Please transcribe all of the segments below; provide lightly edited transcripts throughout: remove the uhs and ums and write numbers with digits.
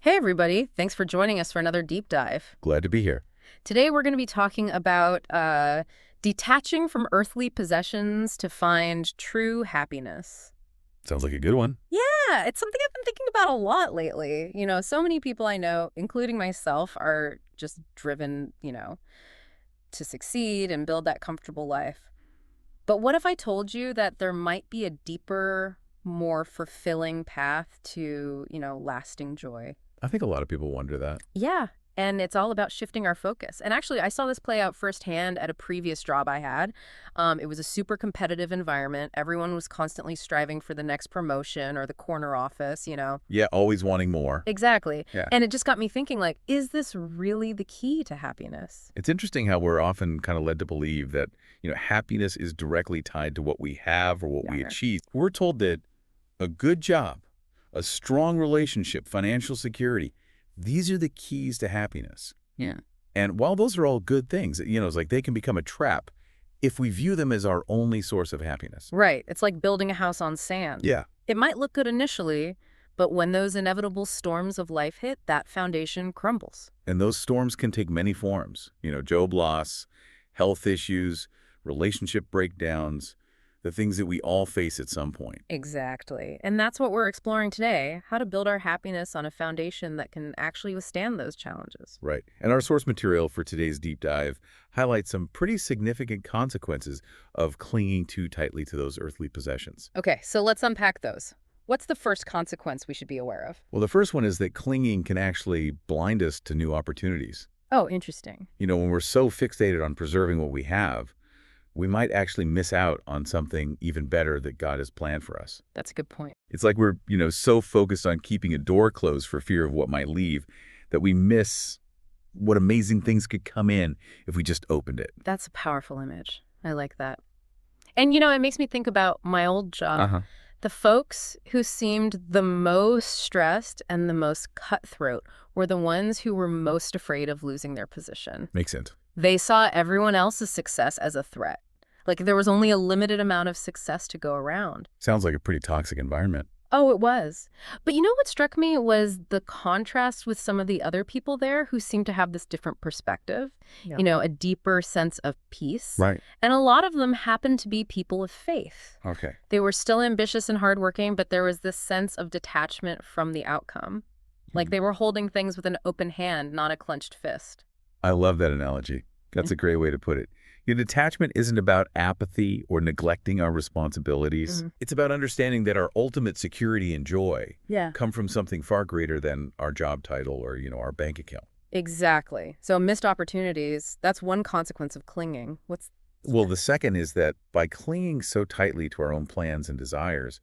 Hey, everybody. Thanks for joining us for another deep dive. Glad to be here. Today, we're going to be talking about detaching from earthly possessions to find true happiness. Sounds like a good one. Yeah, it's something I've been thinking about a lot lately. So many people I know, including myself, are just driven, to succeed and build that comfortable life. But what if I told you that there might be a deeper, more fulfilling path to, lasting joy? I think a lot of people wonder that. Yeah, and it's all about shifting our focus. And actually, I saw this play out firsthand at a previous job I had. It was a super competitive environment. Everyone was constantly striving for the next promotion or the corner office. Yeah, always wanting more. Exactly. Yeah. And it just got me thinking, like, is this really the key to happiness? It's interesting how we're often kind of led to believe that, happiness is directly tied to what we have or what we Yeah. achieve. We're told that a good job, a strong relationship, financial security, these are the keys to happiness. Yeah. And while those are all good things, it's like they can become a trap if we view them as our only source of happiness. Right. It's like building a house on sand. Yeah. It might look good initially, but when those inevitable storms of life hit, that foundation crumbles. And those storms can take many forms. Job loss, health issues, relationship breakdowns, the things that we all face at some point. Exactly. And that's what we're exploring today, how to build our happiness on a foundation that can actually withstand those challenges. Right. And our source material for today's deep dive highlights some pretty significant consequences of clinging too tightly to those earthly possessions. Okay, so let's unpack those. What's the first consequence we should be aware of? Well, the first one is that clinging can actually blind us to new opportunities. Oh, interesting. When we're so fixated on preserving what we have, we might actually miss out on something even better that God has planned for us. That's a good point. It's like we're, so focused on keeping a door closed for fear of what might leave that we miss what amazing things could come in if we just opened it. That's a powerful image. I like that. And, it makes me think about my old job. Uh-huh. The folks who seemed the most stressed and the most cutthroat were the ones who were most afraid of losing their position. Makes sense. They saw everyone else's success as a threat. Like there was only a limited amount of success to go around. Sounds like a pretty toxic environment. Oh, it was. But what struck me was the contrast with some of the other people there who seemed to have this different perspective, Yeah. a deeper sense of peace. Right. And a lot of them happened to be people of faith. Okay. They were still ambitious and hardworking, but there was this sense of detachment from the outcome. Like they were holding things with an open hand, not a clenched fist. I love that analogy. That's a great way to put it. Detachment isn't about apathy or neglecting our responsibilities. Mhm. It's about understanding that our ultimate security and joy Yeah. come from something far greater than our job title or, our bank account. Exactly. So missed opportunities, that's one consequence of clinging. Well, the second is that by clinging so tightly to our own plans and desires,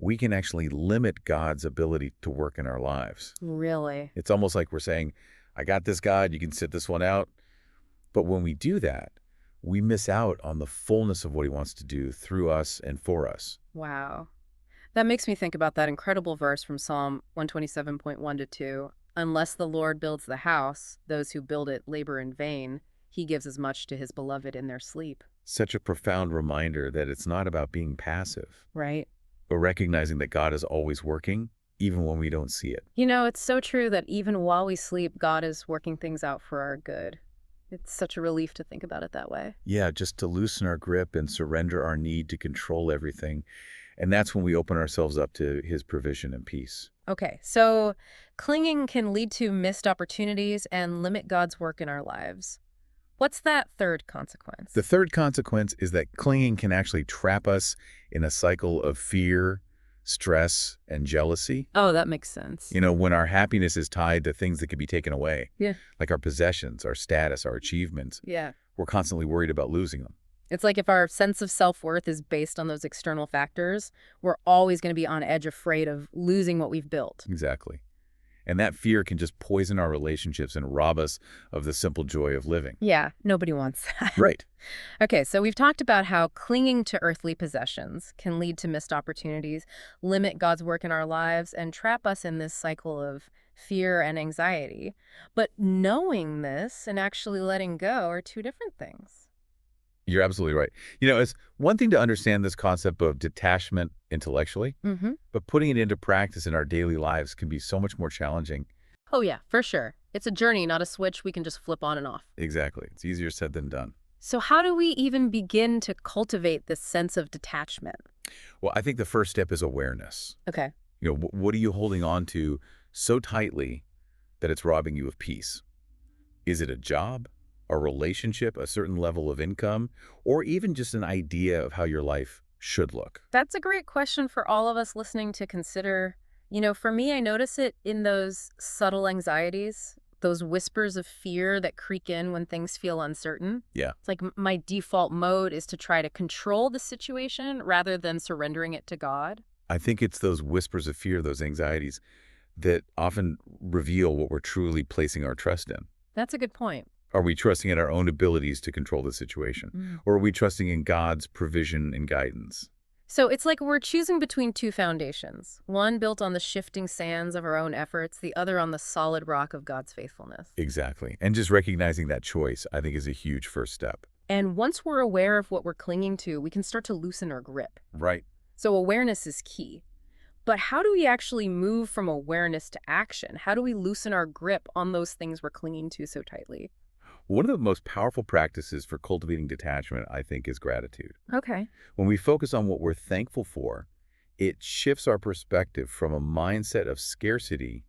we can actually limit God's ability to work in our lives. Really? It's almost like we're saying, I got this, God, you can sit this one out. But when we do that, we miss out on the fullness of what he wants to do through us and for us. Wow. That makes me think about that incredible verse from Psalm 127.1-2. Unless the Lord builds the house, those who build it labor in vain. He gives as much to his beloved in their sleep. Such a profound reminder that it's not about being passive, Right? but recognizing that God is always working, even when we don't see it. It's so true that even while we sleep, God is working things out for our good. It's such a relief to think about it that way. Yeah, just to loosen our grip and surrender our need to control everything. And that's when we open ourselves up to his provision and peace. Okay, so clinging can lead to missed opportunities and limit God's work in our lives. What's that third consequence? The third consequence is that clinging can actually trap us in a cycle of fear, stress, and jealousy. Oh, that makes sense. When our happiness is tied to things that can be taken away, Yeah. like our possessions, our status, our achievements, Yeah. we're constantly worried about losing them. It's like if our sense of self-worth is based on those external factors, we're always going to be on edge, afraid of losing what we've built. Exactly. And that fear can just poison our relationships and rob us of the simple joy of living. Yeah, nobody wants that. Right. Okay, so we've talked about how clinging to earthly possessions can lead to missed opportunities, limit God's work in our lives, and trap us in this cycle of fear and anxiety. But knowing this and actually letting go are two different things. You're absolutely right. It's one thing to understand this concept of detachment intellectually, Mm-hmm. but putting it into practice in our daily lives can be so much more challenging. Oh, yeah, for sure. It's a journey, not a switch we can just flip on and off. Exactly. It's easier said than done. So, how do we even begin to cultivate this sense of detachment? Well, I think the first step is awareness. Okay. What are you holding on to so tightly that it's robbing you of peace? Is it a job, a relationship, a certain level of income, or even just an idea of how your life should look? That's a great question for all of us listening to consider. For me, I notice it in those subtle anxieties, those whispers of fear that creak in when things feel uncertain. Yeah, It's like my default mode is to try to control the situation rather than surrendering it to God. I think it's those whispers of fear, those anxieties, that often reveal what we're truly placing our trust in. That's a good point. Are we trusting in our own abilities to control the situation? Mm. Or are we trusting in God's provision and guidance? So it's like we're choosing between two foundations, one built on the shifting sands of our own efforts, the other on the solid rock of God's faithfulness. Exactly. And just recognizing that choice, I think, is a huge first step. And once we're aware of what we're clinging to, we can start to loosen our grip. Right. So awareness is key. But how do we actually move from awareness to action? How do we loosen our grip on those things we're clinging to so tightly? One of the most powerful practices for cultivating detachment, I think, is gratitude. Okay. When we focus on what we're thankful for, it shifts our perspective from a mindset of scarcity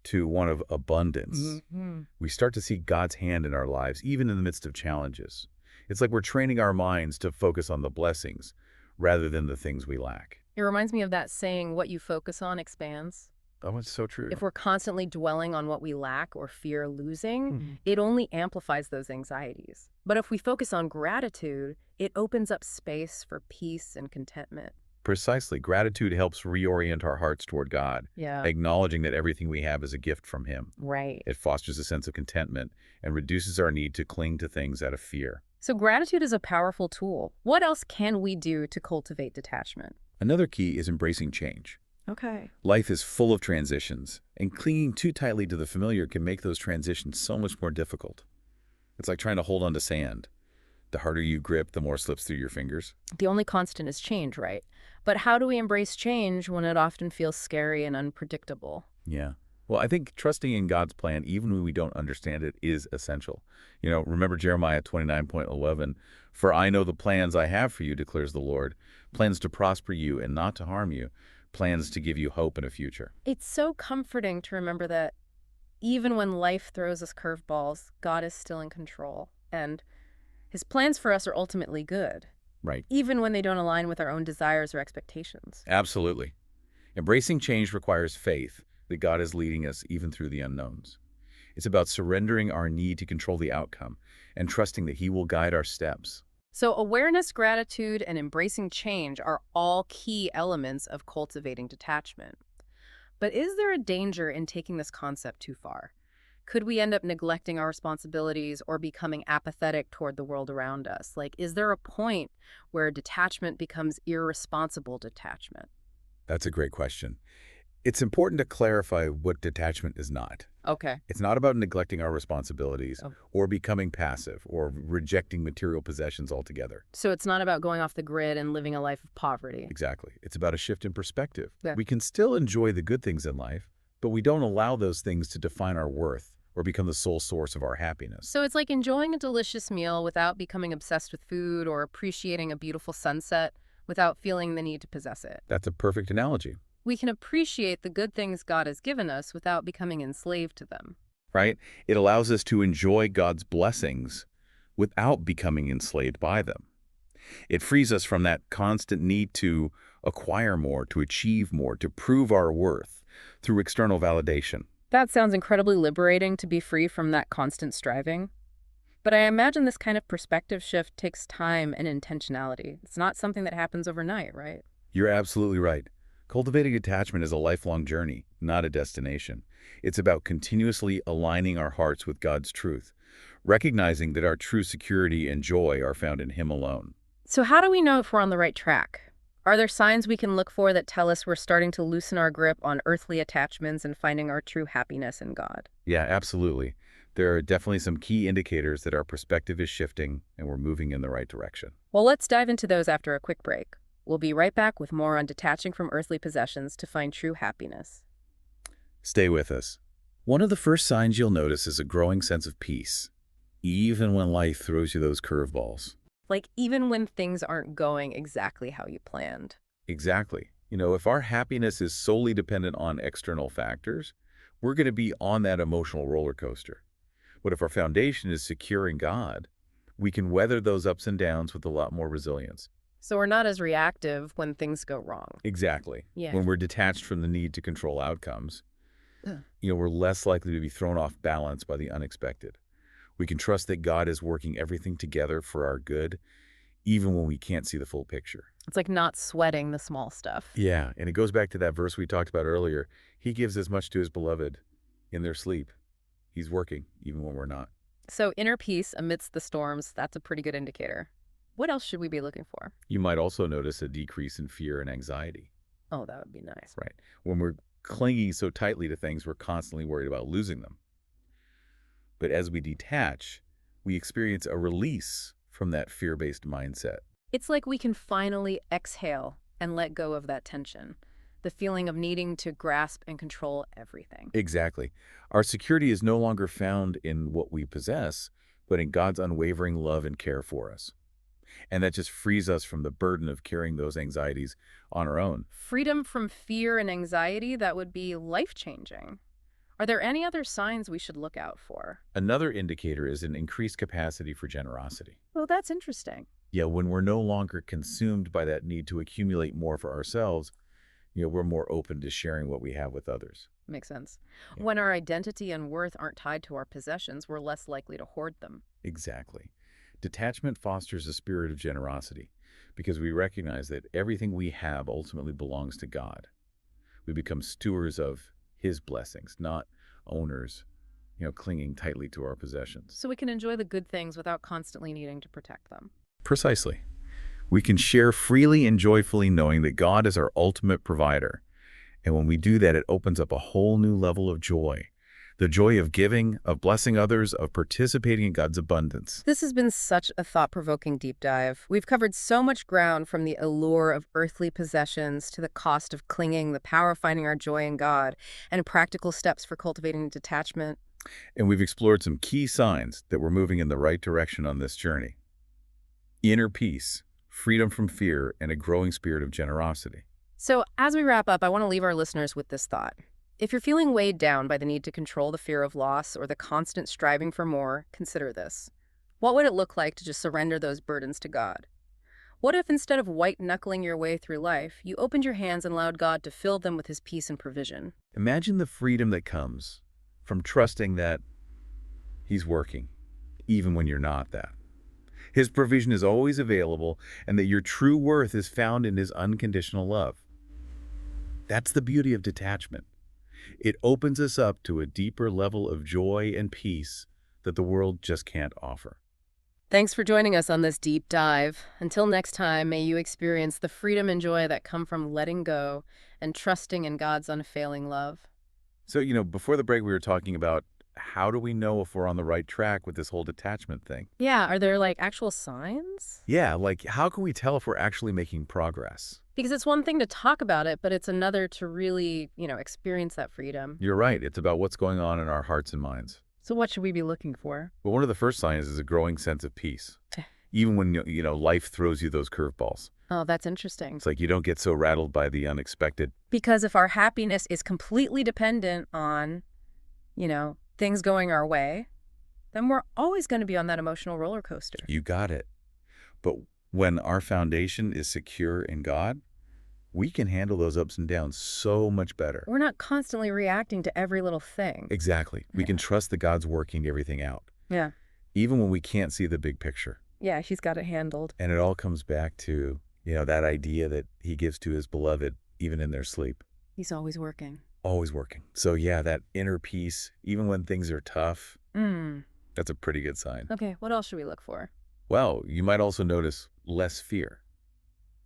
to one of abundance. Hmm. We start to see God's hand in our lives, even in the midst of challenges. It's like we're training our minds to focus on the blessings rather than the things we lack. It reminds me of that saying, what you focus on expands. Oh, it's so true. If we're constantly dwelling on what we lack or fear losing, Mhm. it only amplifies those anxieties. But if we focus on gratitude, it opens up space for peace and contentment. Precisely. Gratitude helps reorient our hearts toward God, Yeah. acknowledging that everything we have is a gift from Him. Right. It fosters a sense of contentment and reduces our need to cling to things out of fear. So gratitude is a powerful tool. What else can we do to cultivate detachment? Another key is embracing change. Okay. Life is full of transitions, and clinging too tightly to the familiar can make those transitions so much more difficult. It's like trying to hold on to sand. The harder you grip, the more slips through your fingers. The only constant is change, right? But how do we embrace change when it often feels scary and unpredictable? Yeah. Well, I think trusting in God's plan, even when we don't understand it, is essential. Remember Jeremiah 29:11, "For I know the plans I have for you, declares the Lord, plans to prosper you and not to harm you, plans to give you hope and a future." It's so comforting to remember that even when life throws us curveballs, God is still in control. And his plans for us are ultimately good, Right. even when they don't align with our own desires or expectations. Absolutely. Embracing change requires faith that God is leading us even through the unknowns. It's about surrendering our need to control the outcome and trusting that He will guide our steps. So, awareness, gratitude, and embracing change are all key elements of cultivating detachment. But is there a danger in taking this concept too far? Could we end up neglecting our responsibilities or becoming apathetic toward the world around us? Like, is there a point where detachment becomes irresponsible detachment? That's a great question. It's important to clarify what detachment is not. Okay. It's not about neglecting our responsibilities Oh. or becoming passive or rejecting material possessions altogether. So it's not about going off the grid and living a life of poverty. Exactly. It's about a shift in perspective. Yeah. We can still enjoy the good things in life, but we don't allow those things to define our worth or become the sole source of our happiness. So it's like enjoying a delicious meal without becoming obsessed with food or appreciating a beautiful sunset without feeling the need to possess it. That's a perfect analogy, We can appreciate the good things God has given us without becoming enslaved to them. right? It allows us to enjoy God's blessings without becoming enslaved by them. It frees us from that constant need to acquire more, to achieve more, to prove our worth through external validation. That sounds incredibly liberating to be free from that constant striving. But I imagine this kind of perspective shift takes time and intentionality. It's not something that happens overnight, right? You're absolutely right. Cultivating attachment is a lifelong journey, not a destination. It's about continuously aligning our hearts with God's truth, recognizing that our true security and joy are found in Him alone. So how do we know if we're on the right track? Are there signs we can look for that tell us we're starting to loosen our grip on earthly attachments and finding our true happiness in God? Yeah, absolutely. There are definitely some key indicators that our perspective is shifting and we're moving in the right direction. Well, let's dive into those after a quick break. We'll be right back with more on detaching from earthly possessions to find true happiness. Stay with us. One of the first signs you'll notice is a growing sense of peace, even when life throws you those curveballs. Like, even when things aren't going exactly how you planned. Exactly. If our happiness is solely dependent on external factors, we're going to be on that emotional roller coaster. But if our foundation is secure in God, we can weather those ups and downs with a lot more resilience. So we're not as reactive when things go wrong. Exactly. Yeah. When we're detached from the need to control outcomes, Ugh. we're less likely to be thrown off balance by the unexpected. We can trust that God is working everything together for our good, even when we can't see the full picture. It's like not sweating the small stuff. Yeah, and it goes back to that verse we talked about earlier. He gives as much to his beloved in their sleep. He's working, even when we're not. So inner peace amidst the storms, that's a pretty good indicator. What else should we be looking for? You might also notice a decrease in fear and anxiety, Oh, that would be nice. right? When we're clinging so tightly to things, we're constantly worried about losing them. But as we detach, we experience a release from that fear-based mindset. It's like we can finally exhale and let go of that tension, the feeling of needing to grasp and control everything. Exactly. Our security is no longer found in what we possess, but in God's unwavering love and care for us. And that just frees us from the burden of carrying those anxieties on our own. Freedom from fear and anxiety, that would be life-changing. Are there any other signs we should look out for? Another indicator is an increased capacity for generosity. Oh, that's interesting. Yeah, when we're no longer consumed by that need to accumulate more for ourselves, we're more open to sharing what we have with others. Makes sense. Yeah, When our identity and worth aren't tied to our possessions, we're less likely to hoard them. exactly. Detachment fosters a spirit of generosity because we recognize that everything we have ultimately belongs to God. We become stewards of his blessings, not owners, clinging tightly to our possessions. So we can enjoy the good things without constantly needing to protect them. Precisely. We can share freely and joyfully knowing that God is our ultimate provider. And when we do that, it opens up a whole new level of joy. The joy of giving, of blessing others, of participating in God's abundance. This has been such a thought-provoking deep dive. We've covered so much ground, from the allure of earthly possessions to the cost of clinging, the power of finding our joy in God, and practical steps for cultivating detachment. And we've explored some key signs that we're moving in the right direction on this journey. Inner peace, freedom from fear, and a growing spirit of generosity. So as we wrap up, I want to leave our listeners with this thought. If you're feeling weighed down by the need to control the fear of loss or the constant striving for more, consider this. What would it look like to just surrender those burdens to God? What if, instead of white-knuckling your way through life, you opened your hands and allowed God to fill them with his peace and provision? Imagine the freedom that comes from trusting that he's working, even when you're not that. His provision is always available, and that your true worth is found in his unconditional love. That's the beauty of detachment. It opens us up to a deeper level of joy and peace that the world just can't offer. Thanks for joining us on this deep dive. Until next time, may you experience the freedom and joy that come from letting go and trusting in God's unfailing love. So, before the break, we were talking about how do we know if we're on the right track with this whole detachment thing? Yeah, are there like actual signs? Yeah, like how can we tell if we're actually making progress? Because it's one thing to talk about it, but it's another to really, experience that freedom. You're right. It's about what's going on in our hearts and minds. So what should we be looking for? But one of the first signs is a growing sense of peace, even when, life throws you those curveballs. Oh, that's interesting. It's like you don't get so rattled by the unexpected. Because if our happiness is completely dependent on, things going our way, then we're always going to be on that emotional roller coaster. You got it. But when our foundation is secure in God, we can handle those ups and downs so much better. We're not constantly reacting to every little thing. Exactly. We can trust that God's working everything out, Yeah. even when we can't see the big picture. Yeah, he's got it handled. And it all comes back to, that idea that he gives to his beloved even in their sleep. He's always working. Always working. So yeah, that inner peace, even when things are tough, Mm. that's a pretty good sign. Okay, what else should we look for? Well, you might also notice less fear,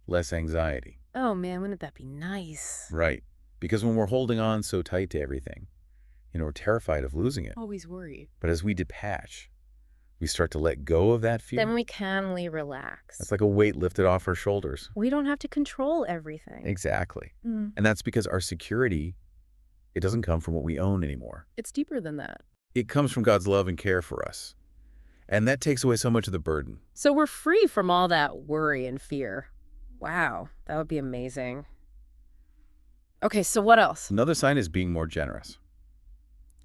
less anxiety. Oh man, wouldn't that be nice? Right. Because when we're holding on so tight to everything, We're terrified of losing it. Always worry. But as we detach, we start to let go of that Then fear. we can That's relax. like a weight lifted off our shoulders. We don't have to control everything. Exactly. Mm. And that's because our security, it doesn't come from what we own anymore. It's deeper than that. It comes from God's love and care for us. And that takes away so much of the burden. So we're free from all that worry and fear. Wow, that would be amazing. Okay, so what else? Another sign is being more generous.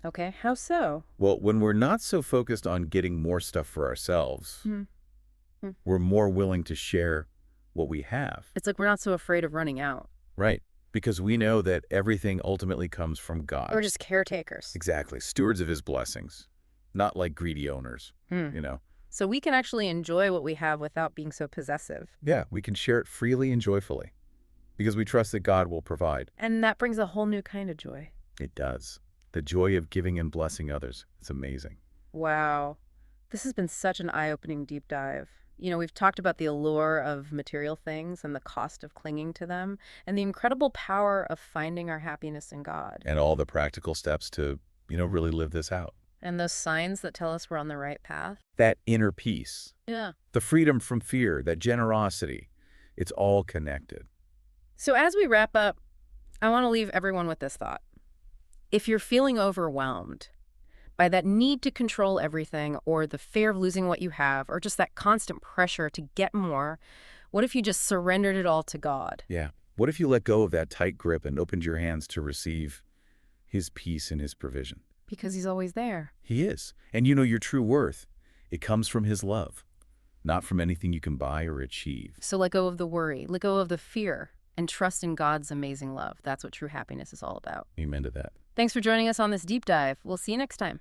Okay, how so? Well, when we're not so focused on getting more stuff for ourselves, Hmm. Hmm. we're more willing to share what we have. It's like we're not so afraid of running out. Right. Because we know that everything ultimately comes from God. We're just caretakers. Exactly. Stewards of his blessings, not like greedy owners, Hmm. you know. So we can actually enjoy what we have without being so possessive. Yeah, we can share it freely and joyfully because we trust that God will provide. And that brings a whole new kind of joy. It does. The joy of giving and blessing others. It's amazing. Wow. This has been such an eye-opening deep dive. We've talked about the allure of material things and the cost of clinging to them, and the incredible power of finding our happiness in God. And all the practical steps to, really live this out. And those signs that tell us we're on the right path. That inner peace, Yeah. the freedom from fear, that generosity, it's all connected. So as we wrap up, I want to leave everyone with this thought. If you're feeling overwhelmed by that need to control everything, or the fear of losing what you have, or just that constant pressure to get more, what if you just surrendered it all to God? Yeah. What if you let go of that tight grip and opened your hands to receive his peace and his provision? Because he's always there. He is. And your true worth, it comes from his love, not from anything you can buy or achieve. So let go of the worry, let go of the fear, and trust in God's amazing love. That's what true happiness is all about. Amen to that. Thanks for joining us on this deep dive. We'll see you next time.